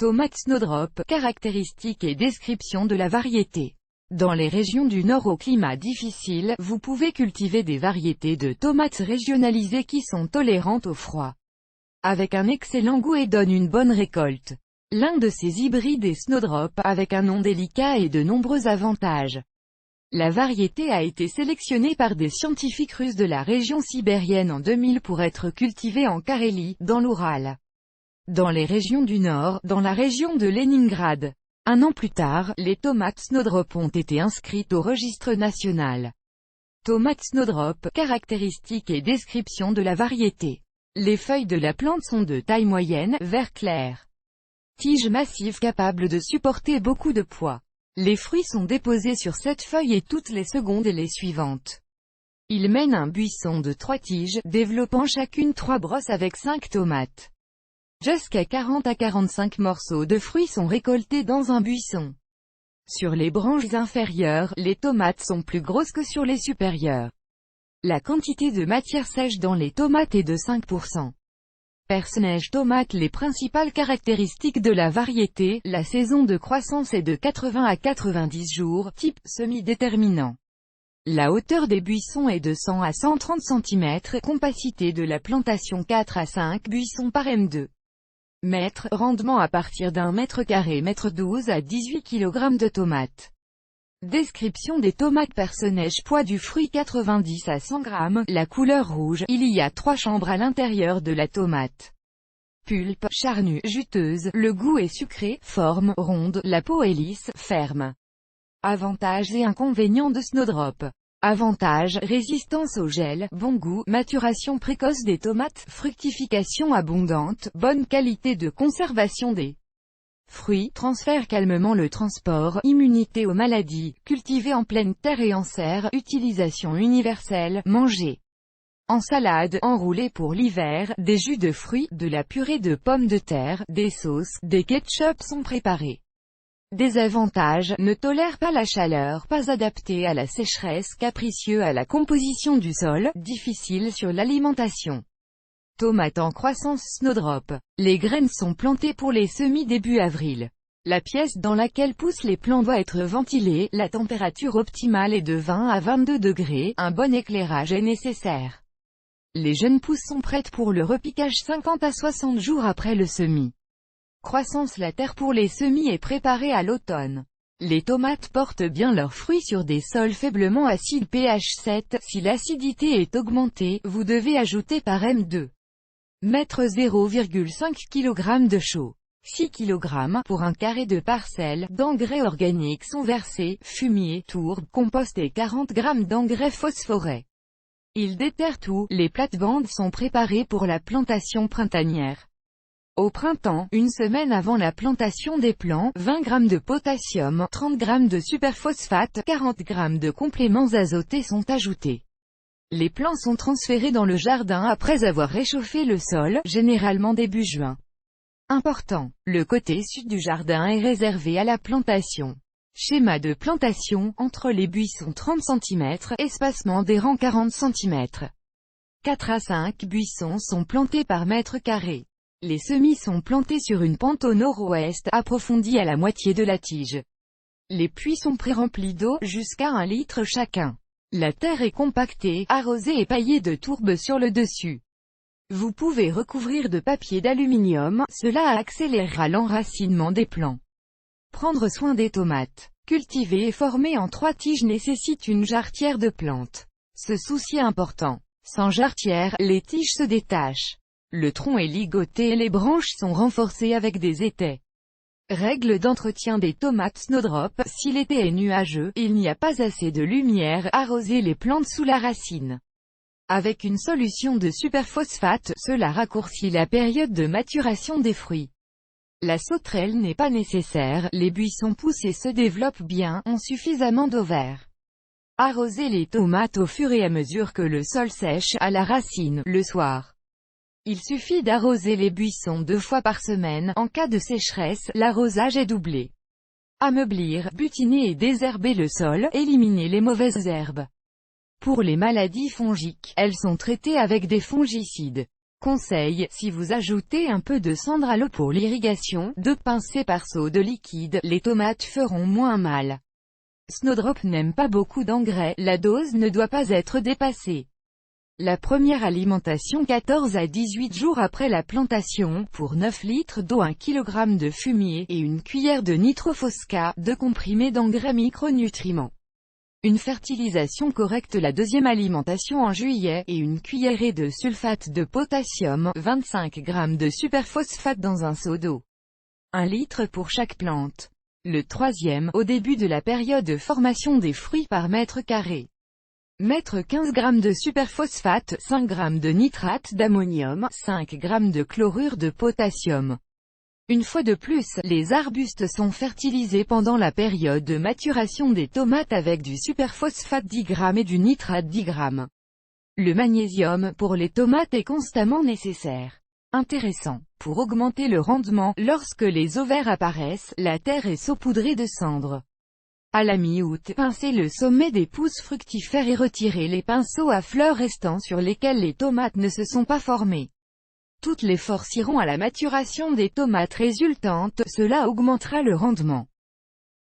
Tomate Snowdrop, caractéristiques et description de la variété. Dans les régions du nord au climat difficile, vous pouvez cultiver des variétés de tomates régionalisées qui sont tolérantes au froid, avec un excellent goût et donnent une bonne récolte. L'un de ces hybrides est Snowdrop, avec un nom délicat et de nombreux avantages. La variété a été sélectionnée par des scientifiques russes de la région sibérienne en 2000 pour être cultivée en Carélie, dans l'Oural. Dans les régions du nord, dans la région de Leningrad. Un an plus tard, les tomates Snowdrop ont été inscrites au registre national. Tomate Snowdrop, caractéristiques et description de la variété. Les feuilles de la plante sont de taille moyenne, vert clair. Tiges massives capables de supporter beaucoup de poids. Les fruits sont déposés sur 7 feuilles et toutes les secondes et les suivantes. Ils mènent un buisson de 3 tiges, développant chacune 3 brosses avec 5 tomates. Jusqu'à 40 à 45 morceaux de fruits sont récoltés dans un buisson. Sur les branches inférieures, les tomates sont plus grosses que sur les supérieures. La quantité de matière sèche dans les tomates est de 5%. Personnage tomate. Les principales caractéristiques de la variété, la saison de croissance est de 80 à 90 jours, type semi-déterminant. La hauteur des buissons est de 100 à 130 cm, compacité de la plantation 4 à 5 buissons par M2. Mètre, rendement à partir d'un mètre carré, mètre 12 à 18 kg de tomates. Description des tomates. Personnage. Poids du fruit 90 à 100 g, la couleur rouge, il y a 3 chambres à l'intérieur de la tomate. Pulpe, charnue, juteuse, le goût est sucré, forme, ronde, la peau est lisse, ferme. Avantages et inconvénients de Snowdrop. Avantages, résistance au gel, bon goût, maturation précoce des tomates, fructification abondante, bonne qualité de conservation des fruits, transfère calmement le transport, immunité aux maladies, cultivé en pleine terre et en serre, utilisation universelle, manger en salade, enroulé pour l'hiver, des jus de fruits, de la purée de pommes de terre, des sauces, des ketchup sont préparés. Désavantages, ne tolère pas la chaleur, pas adapté à la sécheresse, capricieux à la composition du sol, difficile sur l'alimentation. Tomate en croissance Snowdrop. Les graines sont plantées pour les semis début avril. La pièce dans laquelle poussent les plants doit être ventilée, la température optimale est de 20 à 22 degrés, un bon éclairage est nécessaire. Les jeunes pousses sont prêtes pour le repiquage 50 à 60 jours après le semis. Croissance. La terre pour les semis est préparée à l'automne. Les tomates portent bien leurs fruits sur des sols faiblement acides pH 7. Si l'acidité est augmentée, vous devez ajouter par M2. Mettre 0,5 kg de chaux. 6 kg pour un carré de parcelle d'engrais organiques sont versés, fumier, tourbe, compost et 40 g d'engrais phosphorés. Ils déterrent tout. Les plates-bandes sont préparées pour la plantation printanière. Au printemps, une semaine avant la plantation des plants, 20 g de potassium, 30 g de superphosphate, 40 g de compléments azotés sont ajoutés. Les plants sont transférés dans le jardin après avoir réchauffé le sol, généralement début juin. Important. Le côté sud du jardin est réservé à la plantation. Schéma de plantation, entre les buissons 30 cm, espacement des rangs 40 cm. 4 à 5 buissons sont plantés par mètre carré. Les semis sont plantés sur une pente au nord-ouest, approfondie à la moitié de la tige. Les puits sont pré-remplis d'eau, jusqu'à 1 litre chacun. La terre est compactée, arrosée et paillée de tourbe sur le dessus. Vous pouvez recouvrir de papier d'aluminium, cela accélérera l'enracinement des plants. Prendre soin des tomates. Cultiver et former en 3 tiges nécessite une jarretière de plantes. Ce souci important. Sans jarretière, les tiges se détachent. Le tronc est ligoté et les branches sont renforcées avec des étais. Règle d'entretien des tomates Snowdrop. Si l'été est nuageux, il n'y a pas assez de lumière, arrosez les plantes sous la racine. Avec une solution de superphosphate, cela raccourcit la période de maturation des fruits. La sauterelle n'est pas nécessaire, les buissons poussent et se développent bien, ont suffisamment d'eau vert. Arrosez les tomates au fur et à mesure que le sol sèche, à la racine, le soir. Il suffit d'arroser les buissons 2 fois par semaine, en cas de sécheresse, l'arrosage est doublé. Ameublir, butiner et désherber le sol, éliminer les mauvaises herbes. Pour les maladies fongiques, elles sont traitées avec des fongicides. Conseil, si vous ajoutez un peu de cendre à l'eau pour l'irrigation, 2 pincées par seau de liquide, les tomates feront moins mal. Snowdrop n'aime pas beaucoup d'engrais, la dose ne doit pas être dépassée. La première alimentation 14 à 18 jours après la plantation, pour 9 litres d'eau 1 kg de fumier, et une cuillère de nitrofosca, 2 comprimés d'engrais micronutriments. Une fertilisation correcte la deuxième alimentation en juillet, et une cuillerée de sulfate de potassium, 25 g de superphosphate dans un seau d'eau. 1 litre pour chaque plante. Le troisième, au début de la période de formation des fruits par mètre carré. Mettre 15 g de superphosphate, 5 g de nitrate d'ammonium, 5 g de chlorure de potassium. Une fois de plus, les arbustes sont fertilisés pendant la période de maturation des tomates avec du superphosphate 10 g et du nitrate 10 g. Le magnésium pour les tomates est constamment nécessaire. Intéressant. Pour augmenter le rendement, lorsque les ovaires apparaissent, la terre est saupoudrée de cendre. À la mi-août, pincez le sommet des pousses fructifères et retirez les pinceaux à fleurs restants sur lesquels les tomates ne se sont pas formées. Toutes les forces iront à la maturation des tomates résultantes, cela augmentera le rendement.